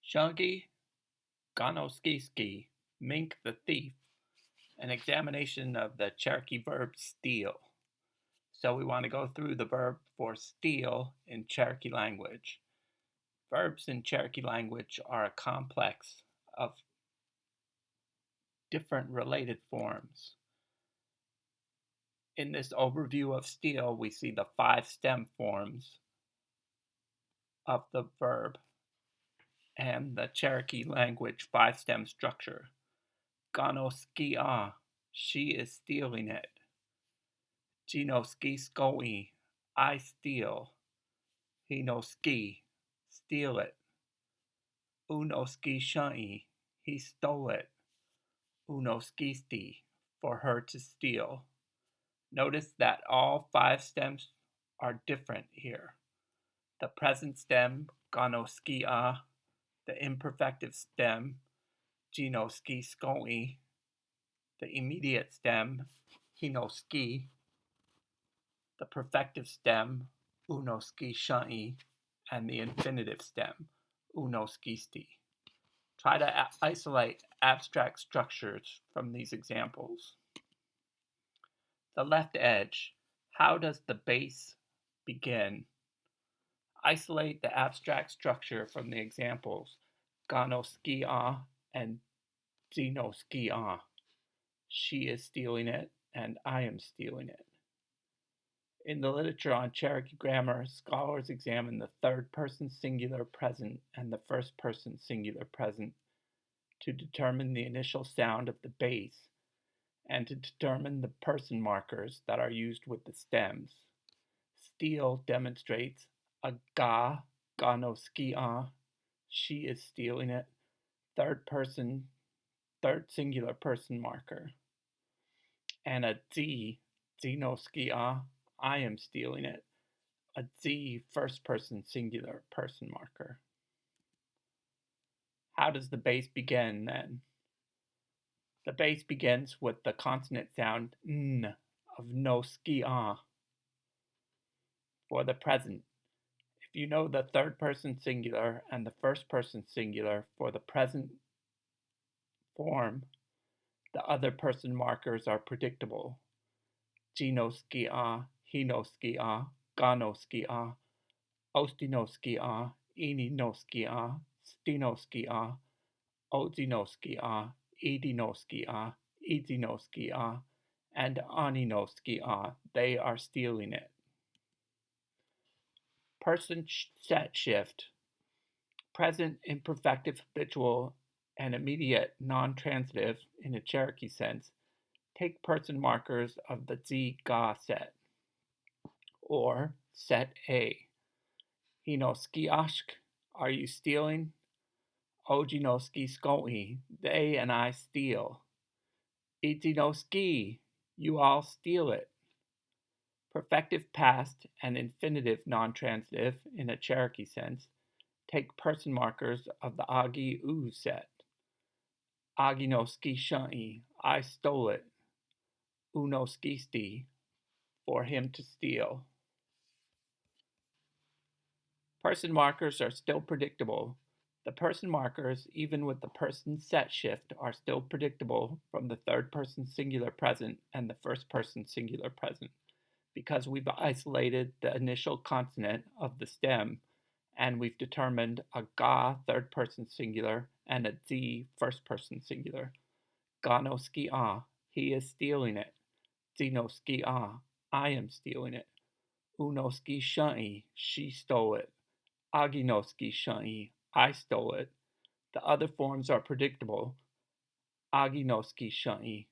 Shungi Ganoskiski, Mink the Thief, an examination of the Cherokee verb steal. So we want to go through the verb for steal in Cherokee language. Verbs in Cherokee language are a complex of different related forms. In this overview of steal, we see the 5 stem forms of the verb and the Cherokee language 5 stem structure. Ganoskia, she is stealing it. Ginoski skoi, I steal. Hinoski, steal it. Unoski shai, he stole it. Unoskisti, for her to steal. Notice that all 5 stems are different here. The present stem, ganoskia, the imperfective stem, ginoski skoi, the immediate stem, hinoski, the perfective stem, unoski shai, and the infinitive stem, unoskisti. Try to isolate abstract structures from these examples. The left edge, how does the base begin? Isolate the abstract structure from the examples, ganoskia and zinoskia. She is stealing it, and I am stealing it. In the literature on Cherokee grammar, scholars examine the third person singular present and the first person singular present to determine the initial sound of the base and to determine the person markers that are used with the stems. Steal demonstrates a ganoskia, she is stealing it, third singular person marker, and a zinoskia, I am stealing it, a z first person singular person marker. How does the base begin then? The base begins with the consonant sound n of noskia for the present. If you know the third person singular and the first person singular for the present form, the other person markers are predictable. Ginoskia, hinoskia, ganoskia, ostinoskia, ininoskia, stinoskia, ozinoskia, edinoskia, izinoskia, and aninoskia. They are stealing it. Person set shift. Present, imperfective, habitual, and immediate non-transitive in a Cherokee sense take person markers of the Z-Ga set, or set A. Hinoskiashk, are you stealing? Ojinoski skoi, they and I steal. Itinoski, you all steal it. Perfective past and infinitive non-transitive in a Cherokee sense take person markers of the Agi U set. Aginoski shai, I stole it. Unoskisti, for him to steal. Person markers are still predictable. The person markers, even with the person set shift, are still predictable from the third person singular present and the first person singular present because we've isolated the initial consonant of the stem and we've determined a ga third person singular and a z first person singular. Ganoski he is stealing it. Zinoski I am stealing it. Unoski shai, she stole it. Aginoski shai, I stole it. The other forms are predictable. Aginoski shai,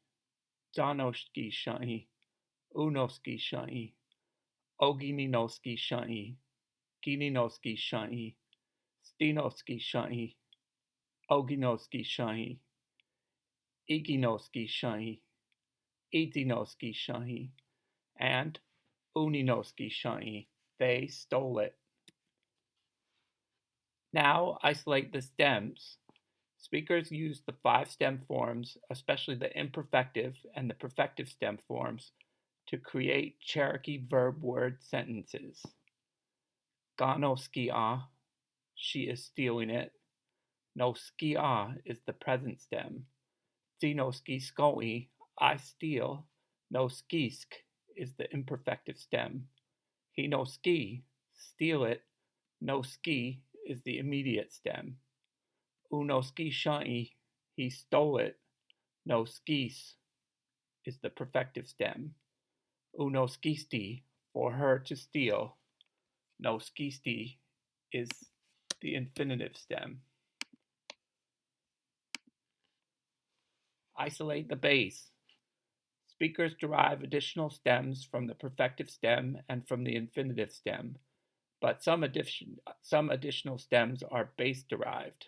Zanoski shai, Unoski shai, Ogininoski shai, Gininoski shai, Stinoski shai, Oginoski shai, Iginoski shai, Itinoski shai, and Uninoski shai. They stole it. Now isolate the stems. Speakers use the 5 stem forms, especially the imperfective and the perfective stem forms, to create Cherokee verb word sentences. Ganoskia, she is stealing it. No skia is the present stem. No ski skoi, I steal. No skisk is the imperfective stem. He no ski, steal it. No ski is the immediate stem. Uno ski shai, he stole it. No skis is the perfective stem. Uno skisti, for her to steal. No skisti is the infinitive stem. Isolate the base. Speakers derive additional stems from the perfective stem and from the infinitive stem, but some additional stems are base derived.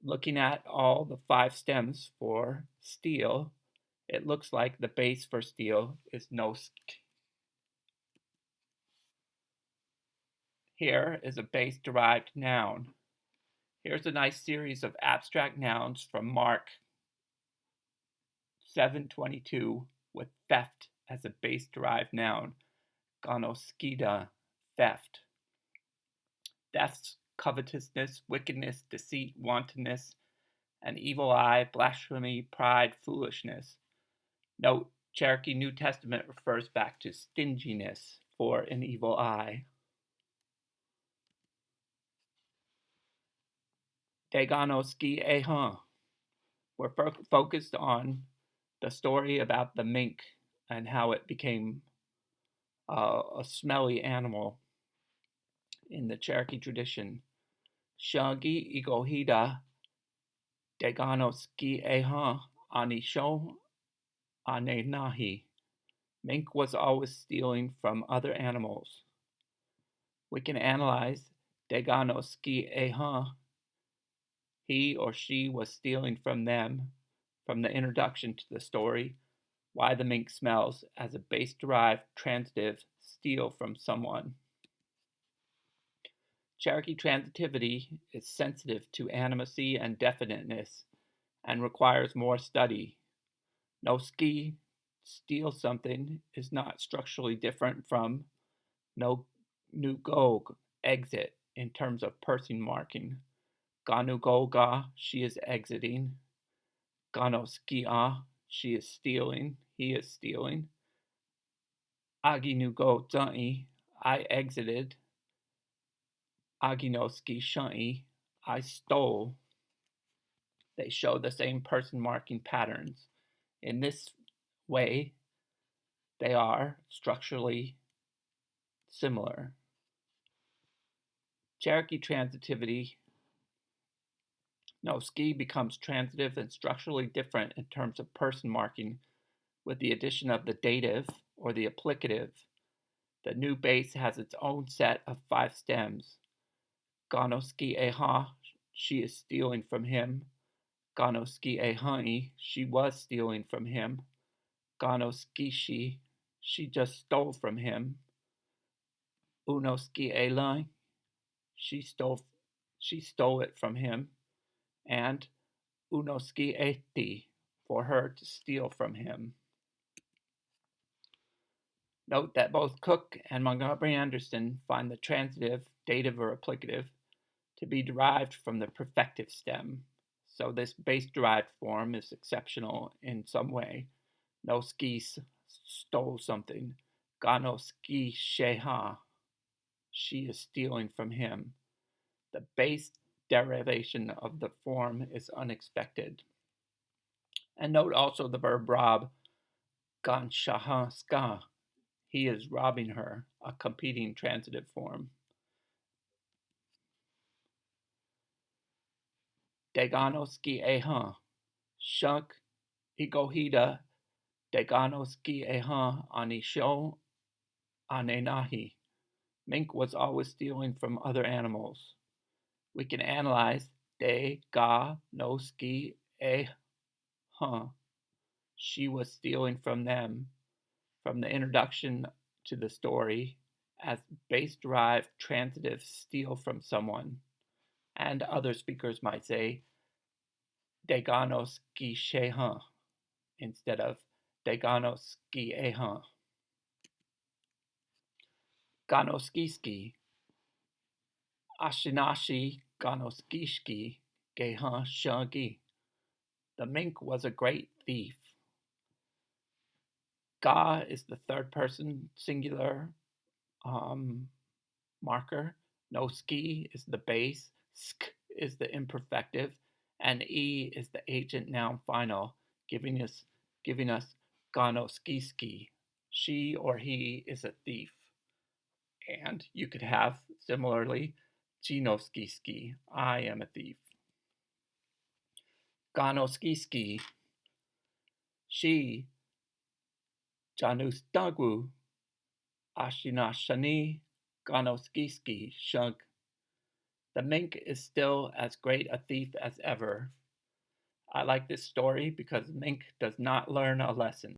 Looking at all the 5 stems for steal, it looks like the base for steal is nosk. Here is a base derived noun. Here's a nice series of abstract nouns from Mark 7:22 with theft as a base derived noun. Gonoskida, theft. Thefts, covetousness, wickedness, deceit, wantonness, an evil eye, blasphemy, pride, foolishness. Note, Cherokee New Testament refers back to stinginess for an evil eye. Deganoski ehan. We're focused on the story about the mink and how it became a smelly animal in the Cherokee tradition. Shagi igohida deganoski ehan anisho ane nahi. Mink was always stealing from other animals. We can analyze deganoski ehan. He or she was stealing from them from the introduction to the story, Why the Mink Smells, as a base-derived transitive, steal from someone. Cherokee Transitivity is sensitive to animacy and definiteness and requires more study. No ski, steal something, is not structurally different from no nugog, exit, in terms of person marking. Ganugoga, she is exiting. Ganoskia, she is stealing, he is stealing. Aginugo zai, I exited. Aginoski shai, I stole. They show the same person marking patterns. In this way, they are structurally similar. Cherokee transitivity. No, ski becomes transitive and structurally different in terms of person marking with the addition of the dative or the applicative. The new base has its own set of 5 stems. Ganoski eha, she is stealing from him. Ganoski ehai, she was stealing from him. Ganoskishi, she just stole from him. Unoski elai, she stole it from him. And unoski eti, for her to steal from him. Note that both Cook and Montgomery Anderson find the transitive, dative, or applicative to be derived from the perfective stem, so this base-derived form is exceptional in some way. No skis stole something. Gano ski sheha, she is stealing from him. The base derivation of the form is unexpected. And note also the verb rob, gan shaha ska, he is robbing her, a competing transitive form. Deganoski eha, shuk igohida Deganoski eha anisho anenahi. Mink was always stealing from other animals. We can analyze de ga no ski eha. She was stealing from them from the introduction to the story as base-derived transitive steal from someone. And other speakers might say Deganoski sheha instead of Deganoski eha. Ganoskiski, Ashinashi ganoskishki geha shagi. The mink was a great thief. Ga is the third person singular marker. Noski is the base. Sk is the imperfective. And E is the agent noun final, giving us ganoskiski. She or he is a thief. And you could have, similarly, Ginoskiski, I am a thief. Ganoskiski, she, Janustagu, Ashinashani, Ganoskiski, Shug. The mink is still as great a thief as ever. I like this story because Mink does not learn a lesson.